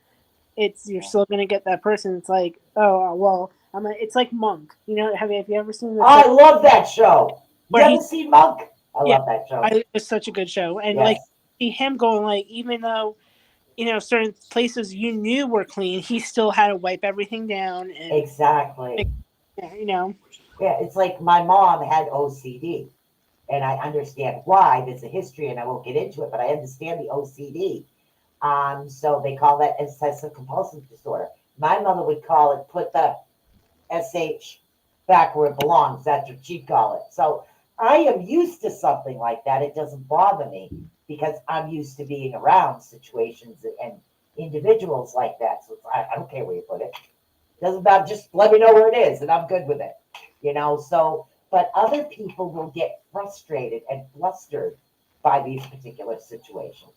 You're Yeah. still gonna get that person. It's like, oh well, it's like Monk. Have you ever seen the show I love that show. You where ever he's seen Monk? I yeah, love that show. it's such a good show, and like Yes, see him going, like, even though certain places you knew were clean, he still had to wipe everything down and exactly. like, Yeah, it's like my mom had OCD, and I understand why. There's a history, and I won't get into it, but I understand the OCD. So they call that obsessive compulsive disorder. My mother would call it put the SH back where it belongs. That's what she'd call it. So I am used to something like that. It doesn't bother me because I'm used to being around situations and individuals like that. So I don't care where you put it. Doesn't matter. Just let me know where it is, and I'm good with it. So, but other people will get frustrated and flustered by these particular situations.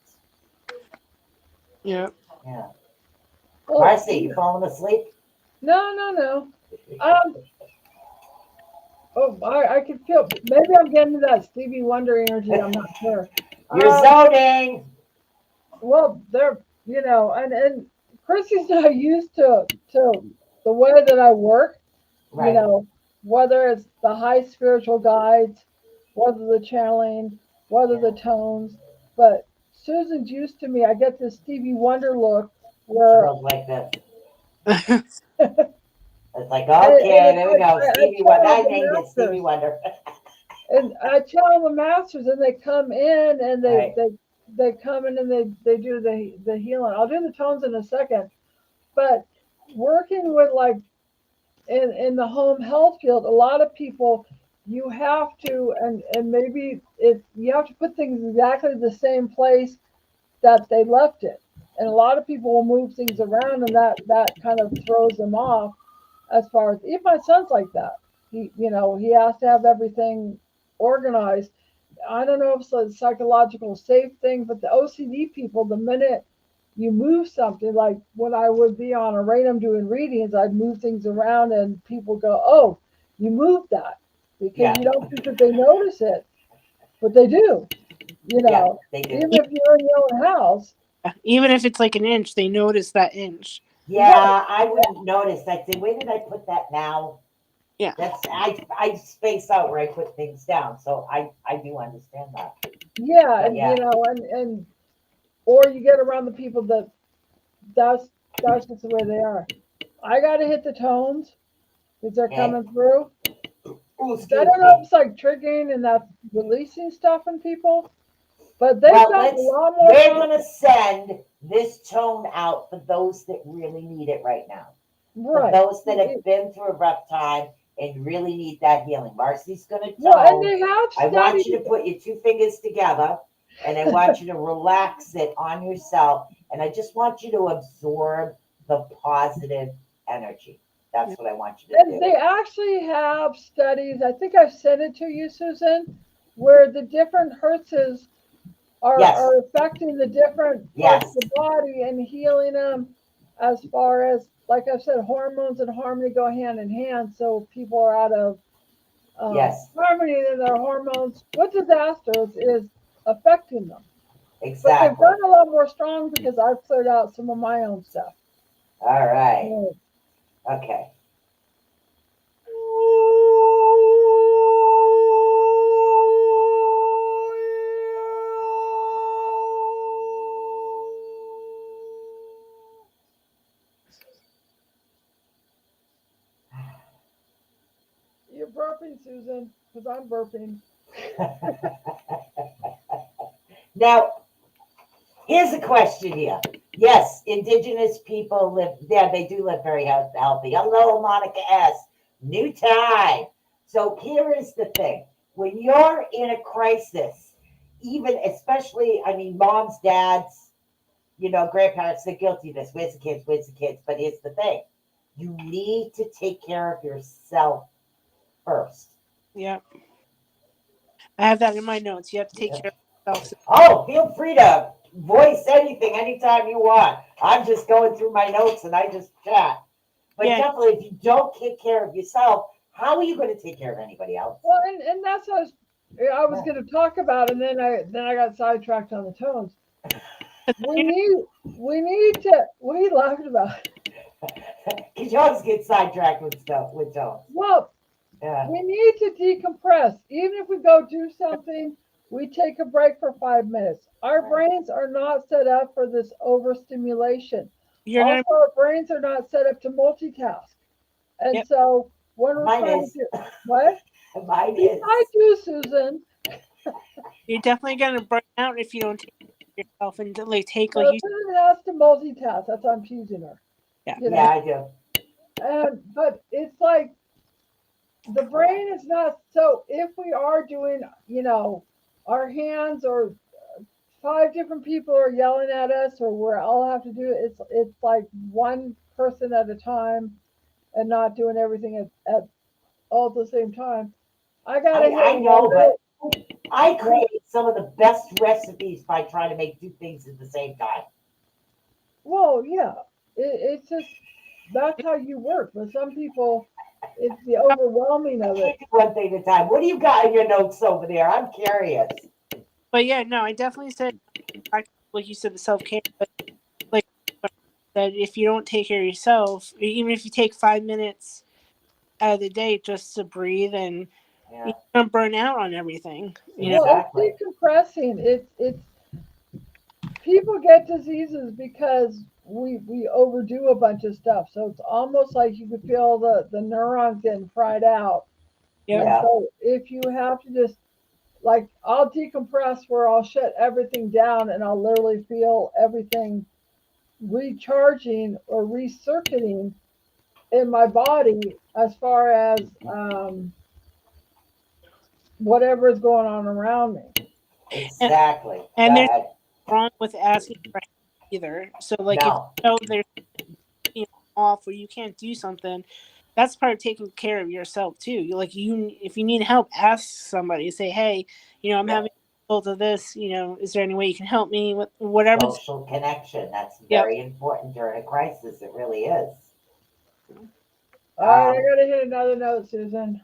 yeah. Yeah. Oh, Marcy, you falling asleep? no, no, no. Um, I can feel. Maybe I'm getting to that Stevie Wonder energy. I'm not sure. You're Um, zoning. well, and Chrissy's not used to the way that I work. You Right. know, whether it's the high spiritual guides, whether the channeling, whether Yeah. the tones. But Susan's used to me. I get this Stevie Wonder look She where goes like this. and, It's like, and okay, it's there we like go. I Stevie Wonder. channel I the named it Stevie masters. Wonder. And I channel the masters, and they come in and they Right. they they come in and they do the healing. I'll do the tones in a second, but working with, like, in the home health field, a lot of people, you have to, and maybe if you have to put things exactly the same place that they left it, and a lot of people will move things around, and that kind of throws them off. As far as, if my son's like that, he has to have everything organized. I don't know if it's a psychological safe thing, but the OCD people, the minute you move something, like when I would be on a random doing readings, I'd move things around and people go, "Oh, you moved that," because Yeah. you don't think that they notice it, but they do. Yeah, they do. Even if you're in your own house, Even if it's like an inch, they notice that inch. Yeah, I wouldn't notice. I'd say, where did I put that now? Yeah. That's I space out where I put things down, so I do understand that. Yeah, But and yeah, and or you get around the people that that's just the way they are. I got to hit the tones because they're okay. coming through. Oh, I excuse don't know if me. it's like triggering and that's releasing stuff in people, but they've Well, got a let's. lot more We're time. gonna send this tone out for those that really need it right now. For Right. those that have been through a rough time and really need that healing. Marcy's gonna Well, and tone. they have I want studies. you to put your two fingers together and I want you to relax it on yourself. And I just want you to absorb the positive energy. That's what I want you to And do. they actually have studies. I think I've sent it to you, Susan, where the different hertzes Yes, are affecting the different parts yes, of the body and healing them as far as, like I said, hormones and harmony go hand in hand. So people are out of yes, harmony in their hormones with disasters is affecting them. But they've exactly. done a lot more strong because I've cleared out some of my own stuff. All right. Yeah. Okay. You're burping, Susan, because I'm burping. Now, here's a question here. Yes, indigenous people live, yeah, they do live very healthy. Hello, Monica S. New time. So here is the thing. When you're in a crisis, even especially, I mean, moms, dads, grandparents, they're guilty of this. Where's the kids? Where's the kids? But here's the thing. You need to take care of yourself first. Yeah. I have that in my notes. You have to take care of yourself. Oh, feel free to voice anything anytime you want. I'm just going through my notes and I just chat. But Yeah. definitely, if you don't take care of yourself, how are you going to take care of anybody else? Well, and that's what I was going to talk about, and then I got sidetracked on the tones. We need to. What are you laughing about? Because you always get sidetracked with stuff, with tones. Well, Yeah, we need to decompress. Even if we go do something, we take a break for 5 minutes. Our right. brains are not set up for this overstimulation. You're Also, gonna. our brains are not set up to multitask. And Yep. so when we're Mine trying to is. do what? Mine I is. do, Susan. You're definitely gonna burn out if you don't take care of yourself and like take So like you. Susan has to multitask. That's why I'm teasing her. Yeah. You Yeah, know. I do. And but it's like the brain is not so if we are doing, our hands or five different people are yelling at us or we're all have to do it, it's like one person at a time and not doing everything at all at the same time. I gotta hit I know, another. but I Well, create some of the best recipes by trying to make two things at the same time. well, yeah, it's just that's how you work. But some people, it's the overwhelming I of it. can't do one thing at a time. What do you got in your notes over there? I'm curious. But yeah, no, I definitely said like you said the self care, but like that if you don't take care of yourself, even if you take 5 minutes out of the day just to breathe and Yeah, you're gonna burn out on everything. Well, exactly. it's decompressing. It's people get diseases because we overdo a bunch of stuff. So it's almost like you could feel the neurons getting fried out. Yep. And Yeah, so if you have to just like I'll decompress where I'll shut everything down and I'll literally feel everything recharging or recircuiting in my body as far as whatever is going on around me. And exactly. Go and there's ahead. wrong with asking for help either. So like if No, you know there's off or you can't do something, that's part of taking care of yourself too. You like you if you need help, ask somebody. Say, hey, I'm yep. having both of this. Is there any way you can help me with whatever? Social connection. That's Yep. very important during a crisis. It really is. All right, I Um, gotta hit another note, Susan.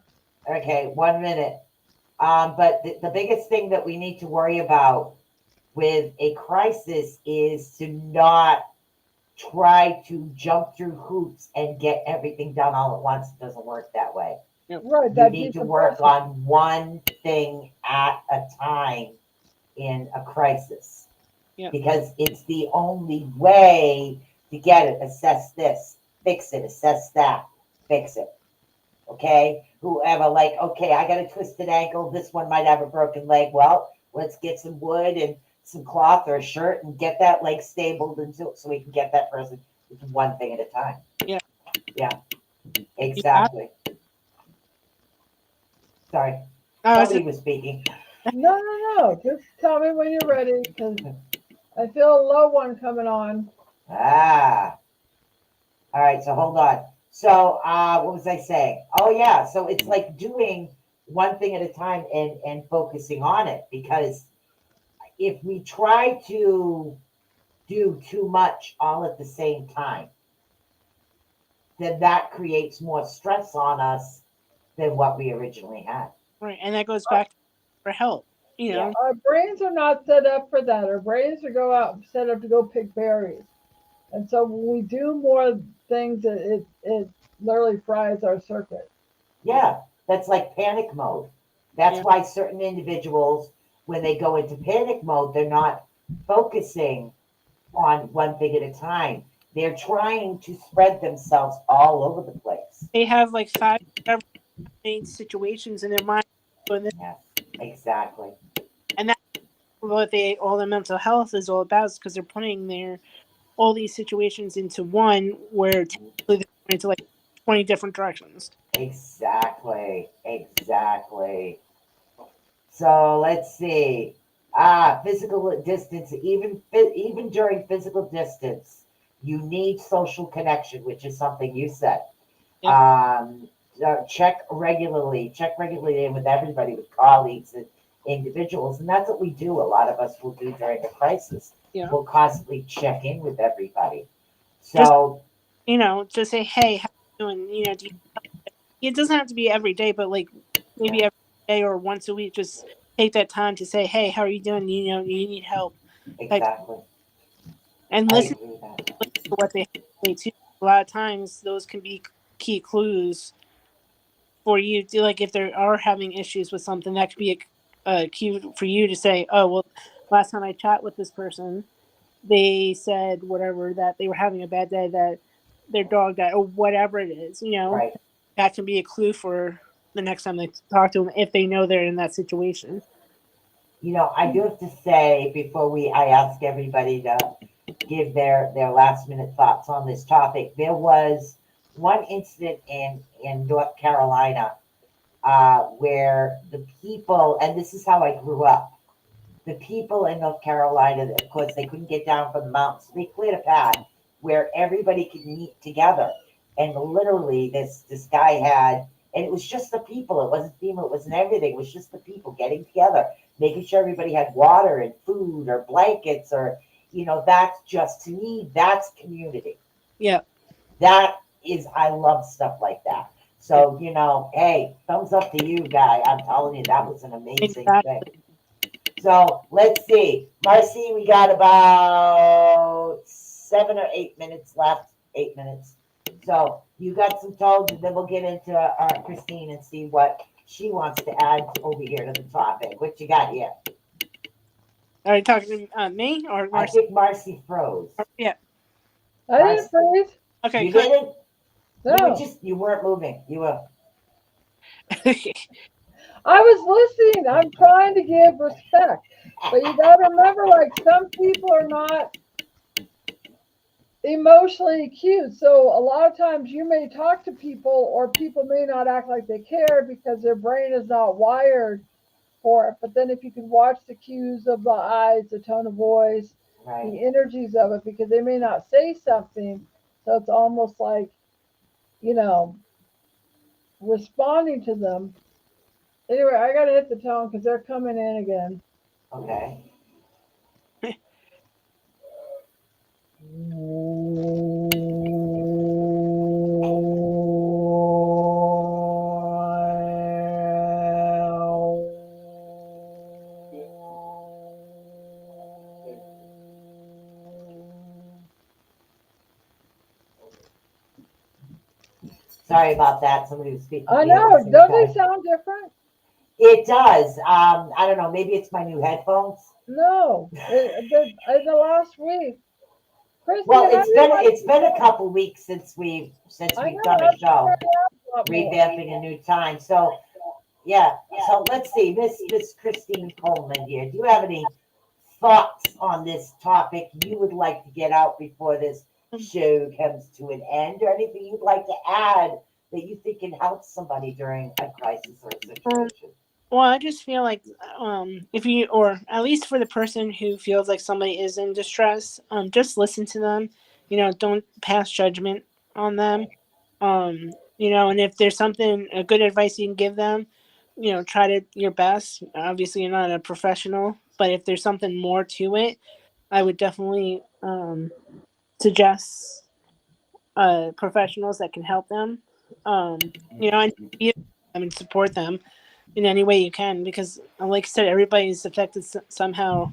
okay, 1 minute. But the biggest thing that we need to worry about with a crisis is to not try to jump through hoops and get everything done all at once. It doesn't work that way. Right, You that need to deeper work person. on one thing at a time in a crisis Yeah. because it's the only way to get it. Assess this, fix it, assess that, fix it. Okay? Whoever, like, okay, I got a twisted ankle. This one might have a broken leg. Well, let's get some wood and some cloth or a shirt and get that leg stabled until so we can get that person. It's one thing at a time. Yeah. Yeah, You have, exactly. Sorry, oh, somebody was speaking. No. Just tell me when you're ready, because I feel a low one coming on. Ah, all right. So hold on. So, what was I saying? Oh yeah. So it's like doing one thing at a time and focusing on it because if we try to do too much all at the same time, then that creates more stress on us than what we originally had. right, and that goes back for help. You Yeah, know, Our brains are not set up for that. Our brains are set up to go pick berries. And so when we do more things, it literally fries our circuit. yeah, that's like panic mode. That's yeah, why certain individuals, when they go into panic mode, they're not focusing on one thing at a time. They're trying to spread themselves all over the place. they have like five main situations in their mind, and Yes, exactly. that's what they all their mental health is all about. Is because they're putting their all these situations into one where technically they're going into like 20 different directions. Exactly. Exactly. So let's see. Physical distance. Even during physical distance, you need social connection, which is something you said. Yeah. Um, check regularly. Check regularly in with everybody, with colleagues and individuals, and that's what we do. A lot of us will do during a crisis. Yeah. We'll constantly check in with everybody. Just, So just say, hey, how you doing? It doesn't have to be every day, but like yeah, maybe every day or once a week, just take that time to say, hey, how are you doing? You need help. Like, exactly. and I listen agree with that. to what they have to say too. A lot of times, those can be key clues for you to like if they are having issues with something. That could be a cue for you to say, oh well, last time I chat with this person, they said whatever that they were having a bad day, that their dog died, or whatever it is. Right. That can be a clue for the next time they talk to them if they know they're in that situation. I do have to say before I ask everybody to give their last minute thoughts on this topic. There was one incident in North Carolina where the people, and this is how I grew up. The people in North Carolina, of course, they couldn't get down from the mountains. They cleared a path where everybody could meet together. And literally, this guy had, and it was just the people. It wasn't FEMA. It wasn't everything. It was just the people getting together, making sure everybody had water and food or blankets or, that's just to me, that's community. Yeah, That is, I love stuff like that. yeah, So, hey, thumbs up to you, guy. I'm telling you, that was an amazing thing. exactly. So let's see. Marci, we got about 7 or 8 minutes left. 8 minutes. So you got some told, and then we'll get into Christine and see what she wants to add over here to the topic. What you got here? Are you talking to me or I Marcy? think Marci froze. Yeah. I didn't Marci, freeze. Okay. you didn't? No, You weren't moving. You were. I was listening. I'm trying to give respect, but you got to remember, like some people are not emotionally acute. So a lot of times you may talk to people, or people may not act like they care because their brain is not wired for it. But then if you can watch the cues of the eyes, the tone of voice, Right. the energies of it, because they may not say something, so it's almost like, you know, responding to them. Anyway, I gotta hit the tone because they're coming in again. Okay. Sorry about that. Somebody was speaking to I me at know. the same Does time. it sound different? It does. I don't know. Maybe it's my new headphones. No. In the last week, Christy, Well, how do you like it's to been a talk? couple weeks since we've I know. done I a show, figured it out a lot more. revamping a new time. So yeah. So let's see, Miss Christine Coleman here. Do you have any thoughts on this topic you would like to get out before this show comes to an end, or anything you'd like to add that you think can help somebody during a crisis or a situation? Well, I just feel like if you, or at least for the person who feels like somebody is in distress, just listen to them. Don't pass judgment on them. And if there's something, a good advice you can give them, try to your best. Obviously, you're not a professional, but if there's something more to it, I would definitely suggest professionals that can help them. And support them in any way you can, because like I said, everybody's affected somehow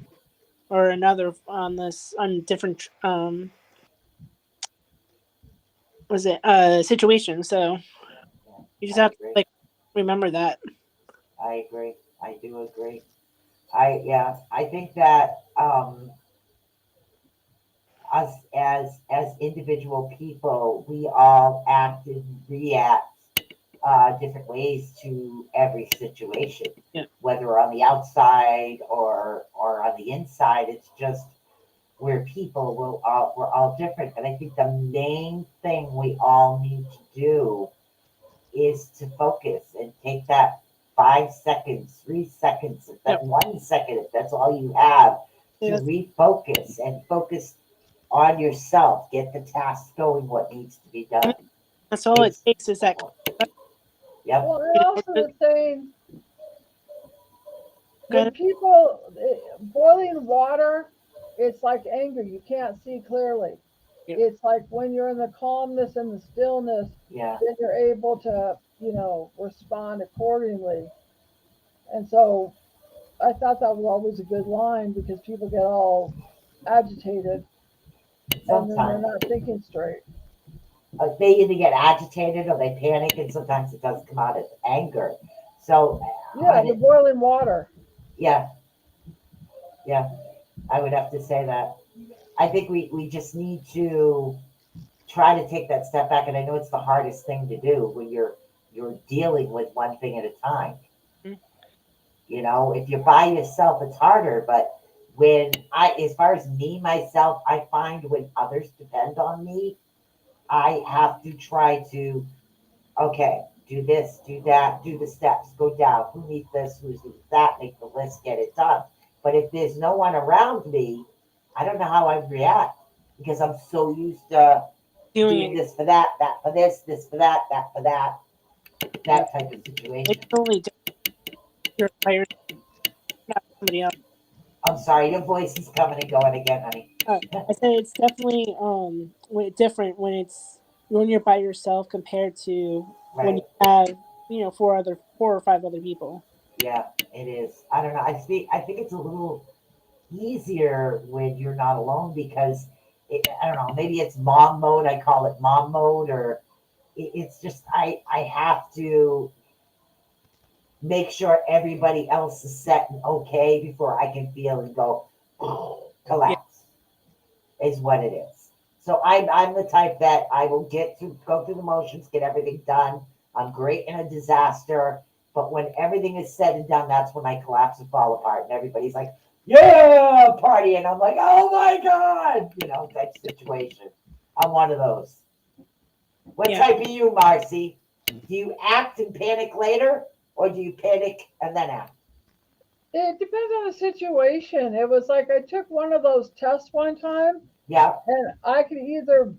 or another on different was it situation. So you just I have to agree. like remember that. I agree. I do agree. I think that us as individual people, we all act and react different ways to every situation, Yeah. whether on the outside or on the inside. It's just we're people. We're all different, and I think the main thing we all need to do is to focus and take that 5 seconds, 3 seconds, if that Yep. 1 second, if that's all you have, to Yeah, refocus and focus on yourself. Get the task going, what needs to be done. that's all it It's takes is that. yep. Well, and also Just the saying, when good. people boiling water, it's like anger. You can't see clearly. Yeah. It's like when you're in the calmness and the stillness, Yeah. then you're able to, respond accordingly. And so I thought that was always a good line because people get all agitated and then they're Sometimes not thinking straight. they either get agitated or they panic, and sometimes it does come out as anger. So, Yeah, on the it, boiling water. yeah, yeah, I would have to say that. I think we just need to try to take that step back, and I know it's the hardest thing to do when you're dealing with one thing at a time. Mhm. If you're by yourself, it's harder. But as far as me myself, I find when others depend on me, I have to try to, okay, do this, do that, do the steps, go down. Who needs this? Who needs that? Make the list, get it done. But if there's no one around me, I don't know how I'd react because I'm so used to Doing doing it. this for that for this for that for that, Yeah. that type of situation. It's totally different. You're fired, not somebody else. I'm sorry, your voice is coming and going again, honey. I said it's definitely different when you're by yourself compared to when you Right. have four or five other people. Yeah, it is. I don't know. I think it's a little easier when you're not alone because I don't know. Maybe it's mom mode. I call it mom mode, or it's just I have to make sure everybody else is set and okay before I can feel and go Yeah. collapse. Is what it is. So I'm the type that I will go through the motions, get everything done. I'm great in a disaster, but when everything is said and done, that's when I collapse and fall apart, and everybody's like, "Yeah, party," and I'm like, "Oh my god," type situation. I'm one of those. What Yeah. type are you, Marcy? Do you act and panic later, or do you panic and then act? It depends on the situation. It was like I took one of those tests one time Yeah. and I could either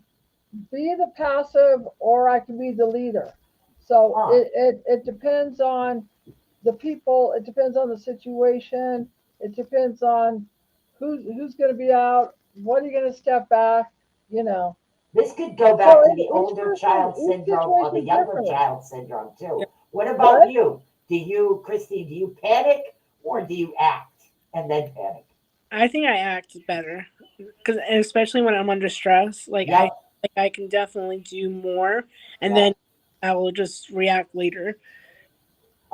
be the passive or I could be the leader. So Huh. it depends on the people, it depends on the situation, it depends on who's going to be out, what are you going to step back, you know. This could go So back to the older child each syndrome or situation the is younger different. child syndrome Yeah. too. What about What? you? Christy, do you panic or do you act and then panic? I think I act better because especially when I'm under stress, Yep, I can definitely do more, and then yep, I will just react later.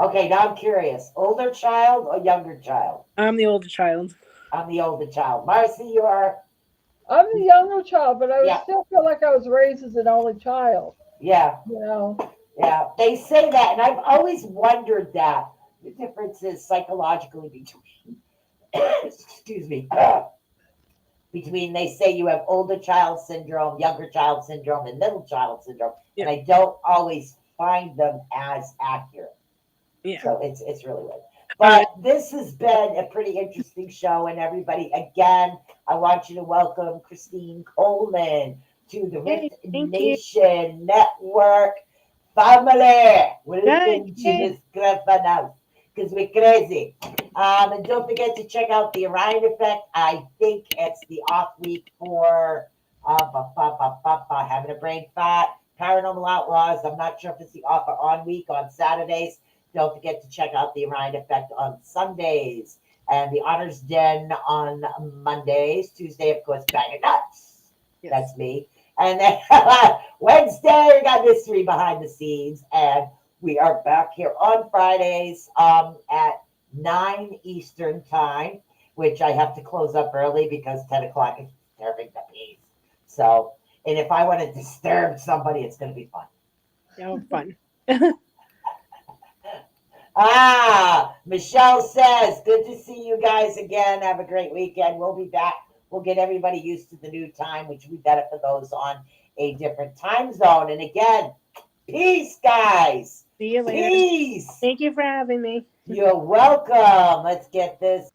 Okay, now I'm curious. Older child or younger child? I'm the older child. I'm the older child. Marci, you are? I'm the younger child, but I would Yeah, still feel like I was raised as an only child. yeah, You know, yeah. They say that, and I've always wondered that the differences psychologically between, excuse me, between they say you have older child syndrome, younger child syndrome, and middle child syndrome, and Yeah. I don't always find them as accurate. Yeah. So it's really weird. All right. But this has been a pretty interesting show, and everybody, again, I want you to welcome Christine Coleman to the Yay. Rift Thank you. Nation Network family. Good. Welcome to Yay. this clubhouse house because we're crazy. And don't forget to check out the Orion Effect. I think it's the off week for having a brain fart. Paranormal Outlaws. I'm not sure if it's the off or on week on Saturdays. Don't forget to check out the Orion Effect on Sundays and the Honors Den on Mondays. Tuesday, of course, Bag of Nuts. Yes. That's me. And then Wednesday, we got Mystery Behind the Scenes. And we are back here on Fridays at 9 Eastern Time, which I have to close up early because 10 o'clock is disturbing the peace. So, and if I want to disturb somebody, it's going to be fun. Oh, fun. Michelle says, good to see you guys again. Have a great weekend. We'll be back. We'll get everybody used to the new time, which we better for those on a different time zone. And again, peace, guys. See you later. Peace. Thank you for having me. You're welcome. Let's get this